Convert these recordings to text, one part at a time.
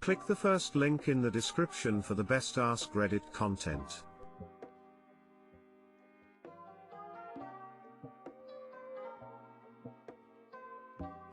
Click the first link in the description for the best Askreddit content.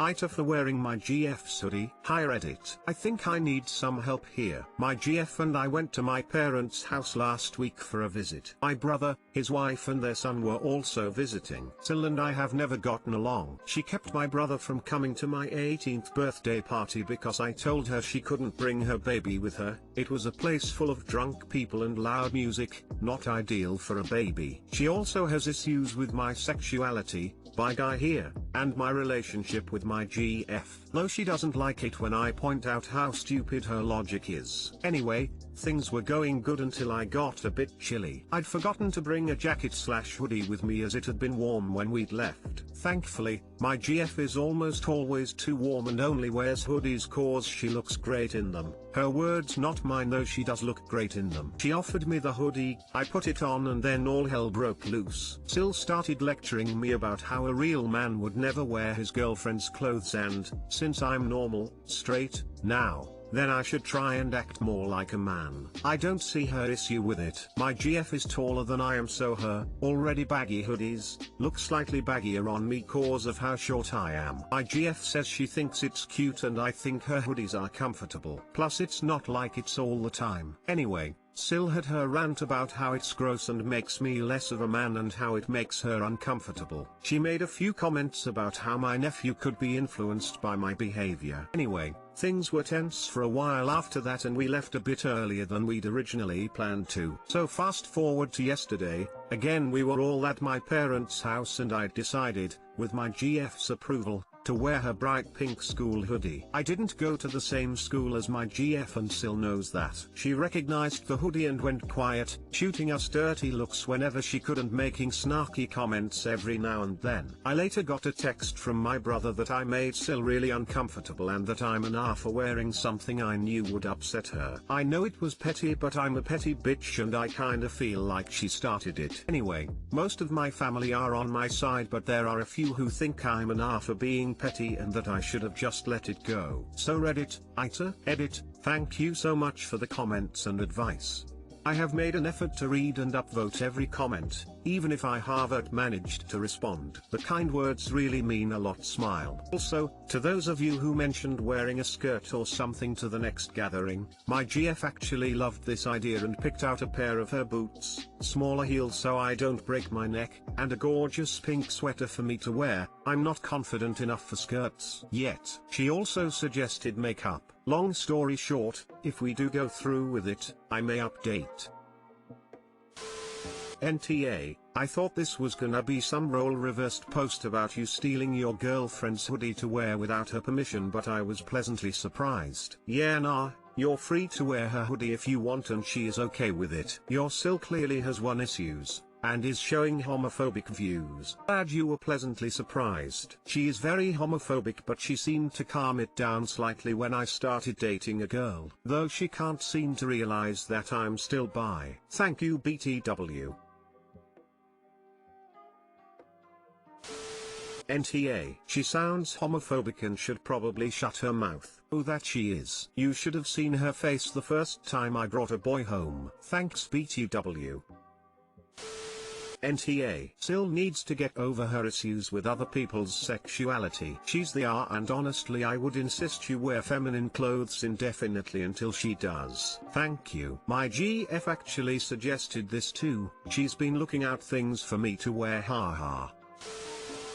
AITA for wearing my GFs hoodie. Hi Reddit. I think I need some help here. My GF and I went to my parents' house last week for a visit. My brother, his wife and their son were also visiting. Sil and I have never gotten along. She kept my brother from coming to my 18th birthday party because I told her she couldn't bring her baby with her. It was a place full of drunk people and loud music, not ideal for a baby. She also has issues with my sexuality, by guy here, and my relationship with my GF. Though she doesn't like it when I point out how stupid her logic is. Anyway, things were going good until I got a bit chilly. I'd forgotten to bring a jacket/hoodie with me as it had been warm when we'd left. Thankfully, my GF is almost always too warm and only wears hoodies cause she looks great in them. Her words not mine though, she does look great in them. She offered me the hoodie, I put it on and then all hell broke loose. Sil started lecturing me about how a real man would never wear his girlfriend's clothes and, since I'm normal, straight, now, then I should try and act more like a man. I don't see her issue with it. My GF is taller than I am, so her already baggy hoodies look slightly baggier on me cause of how short I am. My GF says she thinks it's cute and I think her hoodies are comfortable. Plus it's not like it's all the time. Anyway, Sil had her rant about how it's gross and makes me less of a man and how it makes her uncomfortable. She made a few comments about how my nephew could be influenced by my behavior. Anyway, things were tense for a while after that and we left a bit earlier than we'd originally planned to. So fast forward to yesterday, again we were all at my parents' house and I'd decided, with my GF's approval, to wear her bright pink school hoodie. I didn't go to the same school as my GF and Sil knows that. She recognized the hoodie and went quiet, shooting us dirty looks whenever she could and making snarky comments every now and then. I later got a text from my brother that I made Sil really uncomfortable and that I'm an A for wearing something I knew would upset her. I know it was petty but I'm a petty bitch and I kinda feel like she started it. Anyway, most of my family are on my side but there are a few who think I'm an A for being petty and that I should have just let it go. So Reddit, AITA, edit, thank you so much for the comments and advice. I have made an effort to read and upvote every comment, even if I haven't managed to respond. The kind words really mean a lot. Smile. Also, to those of you who mentioned wearing a skirt or something to the next gathering, my GF actually loved this idea and picked out a pair of her boots, smaller heels so I don't break my neck, and a gorgeous pink sweater for me to wear. I'm not confident enough for skirts yet. She also suggested makeup. Long story short, if we do go through with it, I may update. NTA, I thought this was gonna be some role reversed post about you stealing your girlfriend's hoodie to wear without her permission, but I was pleasantly surprised. Yeah, nah, you're free to wear her hoodie if you want and she is okay with it. Your Sil clearly has one issues, and is showing homophobic views. Glad you were pleasantly surprised. She is very homophobic but she seemed to calm it down slightly when I started dating a girl. Though she can't seem to realize that I'm still bi. Thank you BTW. NTA. She sounds homophobic and should probably shut her mouth. Oh, that she is. You should have seen her face the first time I brought a boy home. Thanks BTW. NTA. Sil needs to get over her issues with other people's sexuality. She's the R and honestly I would insist you wear feminine clothes indefinitely until she does. Thank you. My GF actually suggested this too. She's been looking out things for me to wear, haha.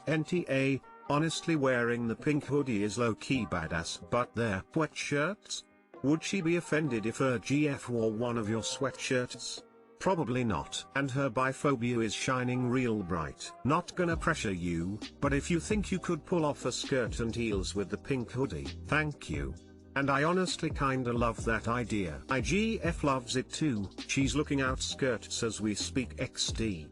NTA, honestly wearing the pink hoodie is low-key badass. But they're sweatshirts? Would she be offended if her GF wore one of your sweatshirts? Probably not. And her biphobia is shining real bright. Not gonna pressure you, but if you think you could pull off a skirt and heels with the pink hoodie, thank you. And I honestly kinda love that idea. My GF loves it too. She's looking out skirts as we speak XD.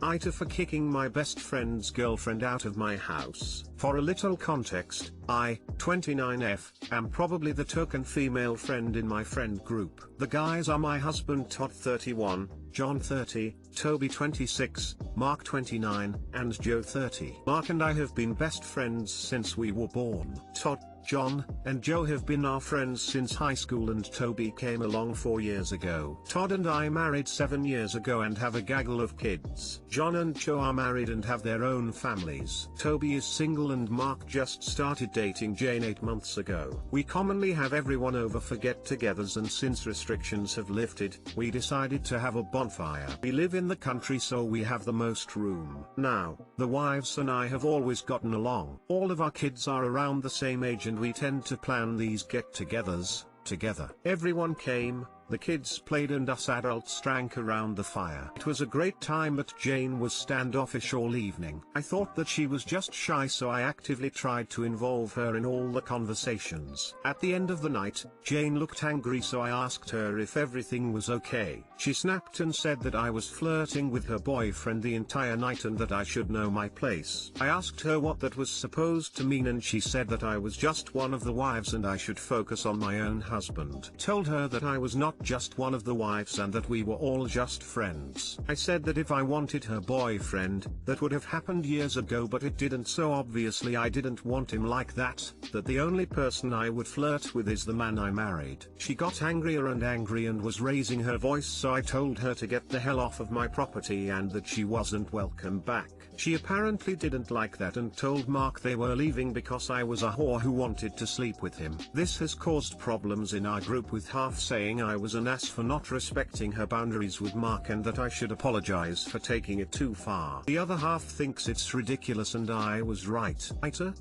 AITA for kicking my best friend's girlfriend out of my house. For a little context, I, 29F, am probably the token female friend in my friend group. The guys are my husband Todd 31, John 30, Toby 26, Mark 29, and Joe 30. Mark and I have been best friends since we were born. Todd, John, and Joe have been our friends since high school, and Toby came along 4 years ago. Todd and I married 7 years ago and have a gaggle of kids. John and Joe are married and have their own families. Toby is single and Mark just started dating Jane 8 months ago. We commonly have everyone over for get-togethers, and since restrictions have lifted, we decided to have a bonfire. We live in the country, so we have the most room. Now, the wives and I have always gotten along. All of our kids are around the same age and we tend to plan these get-togethers together. Everyone came, the kids played and us adults drank around the fire. It was a great time, but Jane was standoffish all evening. I thought that she was just shy, so I actively tried to involve her in all the conversations. At the end of the night, Jane looked angry, so I asked her if everything was okay. She snapped and said that I was flirting with her boyfriend the entire night and that I should know my place. I asked her what that was supposed to mean, and she said that I was just one of the wives and I should focus on my own husband. Told her that I was not just one of the wives and that we were all just friends. I said that if I wanted her boyfriend, that would have happened years ago, but it didn't, so obviously I didn't want him like that, that the only person I would flirt with is the man I married. She got angrier and angry and was raising her voice, so I told her to get the hell off of my property and that she wasn't welcome back. She apparently didn't like that and told Mark they were leaving because I was a whore who wanted to sleep with him. This has caused problems in our group, with half saying I was an ass for not respecting her boundaries with Mark and that I should apologize for taking it too far. The other half thinks it's ridiculous and I was right. AITA?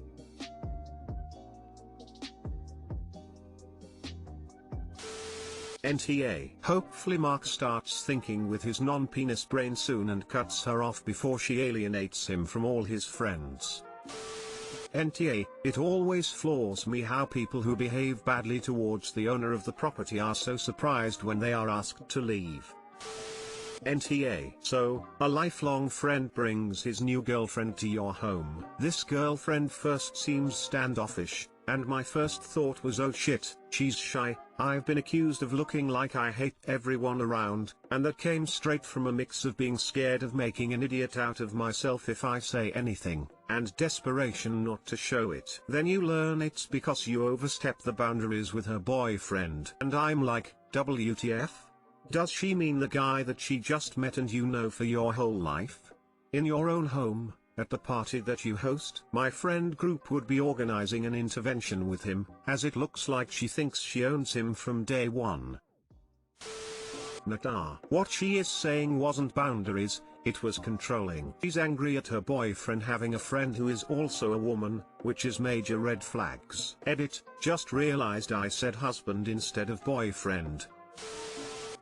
NTA. Hopefully Mark starts thinking with his non-penis brain soon and cuts her off before she alienates him from all his friends. NTA. It always floors me how people who behave badly towards the owner of the property are so surprised when they are asked to leave. NTA. So, a lifelong friend brings his new girlfriend to your home. This girlfriend first seems standoffish, and my first thought was, oh shit, she's shy. I've been accused of looking like I hate everyone around, and that came straight from a mix of being scared of making an idiot out of myself if I say anything, and desperation not to show it. Then you learn it's because you overstepped the boundaries with her boyfriend. And I'm like, WTF? Does she mean the guy that she just met and you know for your whole life? In your own home? At the party that you host? My friend group would be organizing an intervention with him, as it looks like she thinks she owns him from day one. Nata. What she is saying wasn't boundaries, it was controlling. She's angry at her boyfriend having a friend who is also a woman, which is major red flags. Edit. Just realized I said husband instead of boyfriend.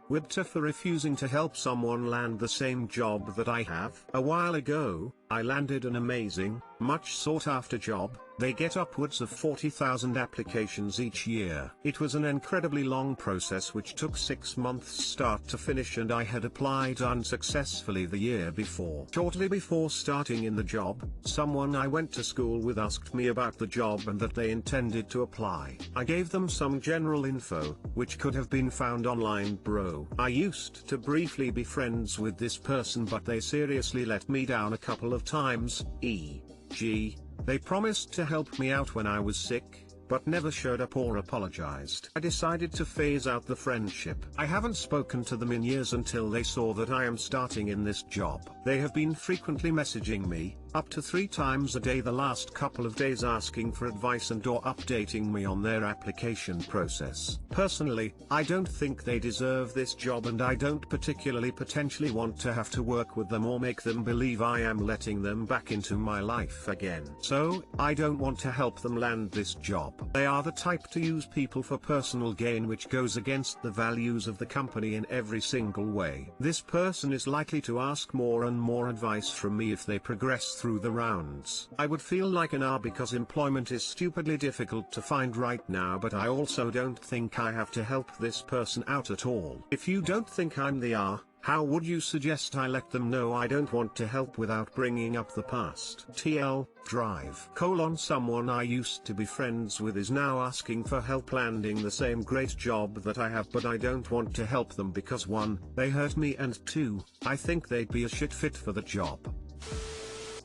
WIBTA for refusing to help someone land the same job that I have. A while ago, I landed an amazing, much sought after job. They get upwards of 40,000 applications each year. It was an incredibly long process which took 6 months start to finish, and I had applied unsuccessfully the year before. Shortly before starting in the job, someone I went to school with asked me about the job and that they intended to apply. I gave them some general info, which could have been found online, bro. I used to briefly be friends with this person, but they seriously let me down a couple of times, e.g., they promised to help me out when I was sick, but never showed up or apologized. I decided to phase out the friendship. I haven't spoken to them in years until they saw that I am starting in this job. They have been frequently messaging me, up to 3 times a day the last couple of days, asking for advice and or updating me on their application process. Personally, I don't think they deserve this job, and I don't particularly potentially want to have to work with them or make them believe I am letting them back into my life again. So, I don't want to help them land this job. They are the type to use people for personal gain, which goes against the values of the company in every single way. This person is likely to ask more and more advice from me if they progress through the rounds. I would feel like an R because employment is stupidly difficult to find right now, but I also don't think I have to help this person out at all. If you don't think I'm the R, how would you suggest I let them know I don't want to help without bringing up the past? TL, drive. Someone I used to be friends with is now asking for help landing the same great job that I have, but I don't want to help them because 1, they hurt me, and 2, I think they'd be a shit fit for the job.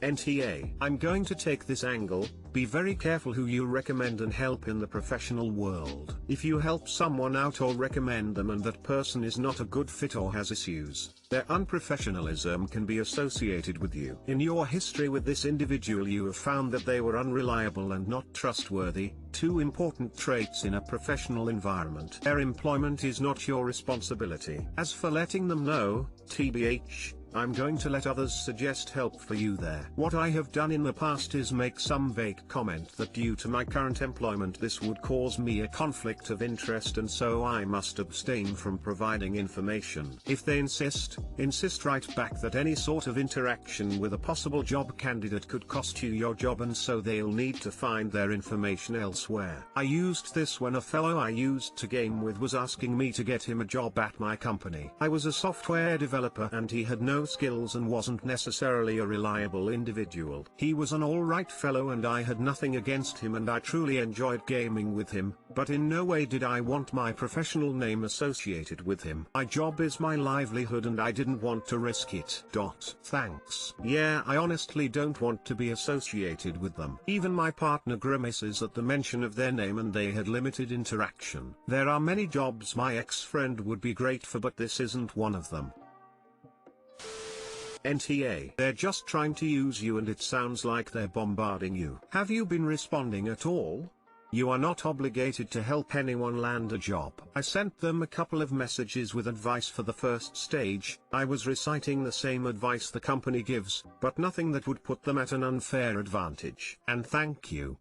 NTA. I'm going to take this angle. Be very careful who you recommend and help in the professional world. If you help someone out or recommend them and that person is not a good fit or has issues, their unprofessionalism can be associated with you. In your history with this individual, you have found that they were unreliable and not trustworthy, two important traits in a professional environment. Their employment is not your responsibility. As for letting them know, TBH, I'm going to let others suggest help for you there. What I have done in the past is make some vague comment that due to my current employment this would cause me a conflict of interest and so I must abstain from providing information. If they insist right back that any sort of interaction with a possible job candidate could cost you your job and so they'll need to find their information elsewhere. I used this when a fellow I used to game with was asking me to get him a job at my company. I was a software developer and he had no skills and wasn't necessarily a reliable individual. He was an alright fellow and I had nothing against him and I truly enjoyed gaming with him, but in no way did I want my professional name associated with him. My job is my livelihood and I didn't want to risk it. Thanks. Yeah, I honestly don't want to be associated with them. Even my partner grimaces at the mention of their name and they had limited interaction. There are many jobs my ex-friend would be great for but this isn't one of them. NTA. They're just trying to use you and it sounds like they're bombarding you. Have you been responding at all? You are not obligated to help anyone land a job. I sent them a couple of messages with advice for the first stage. I was reciting the same advice the company gives, but nothing that would put them at an unfair advantage. And thank you.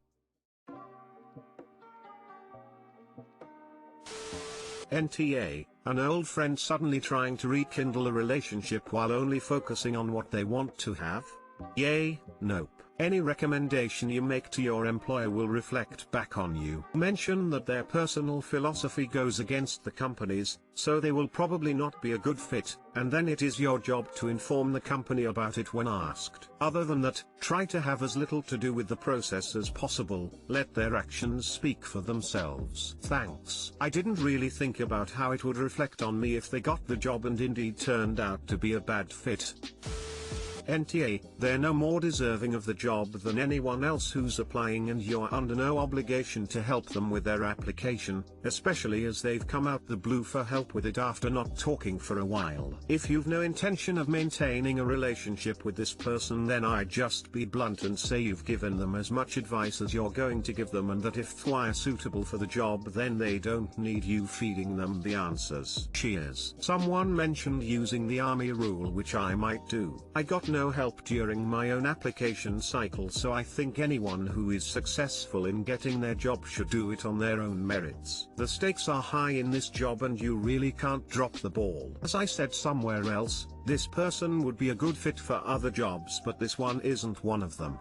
NTA, an old friend suddenly trying to rekindle a relationship while only focusing on what they want to have? Yay, nope. Any recommendation you make to your employer will reflect back on you. Mention that their personal philosophy goes against the company's, so they will probably not be a good fit, and then it is your job to inform the company about it when asked. Other than that, try to have as little to do with the process as possible, let their actions speak for themselves. Thanks. I didn't really think about how it would reflect on me if they got the job and indeed turned out to be a bad fit. NTA, they're no more deserving of the job than anyone else who's applying and you're under no obligation to help them with their application, especially as they've come out the blue for help with it after not talking for a while. If you've no intention of maintaining a relationship with this person, then I'd just be blunt and say you've given them as much advice as you're going to give them and that if they're suitable for the job then they don't need you feeding them the answers. Cheers. Someone mentioned using the army rule, which I might do. I got no help during my own application cycle, so I think anyone who is successful in getting their job should do it on their own merits. The stakes are high in this job and you really can't drop the ball. As I said somewhere else, this person would be a good fit for other jobs but this one isn't one of them.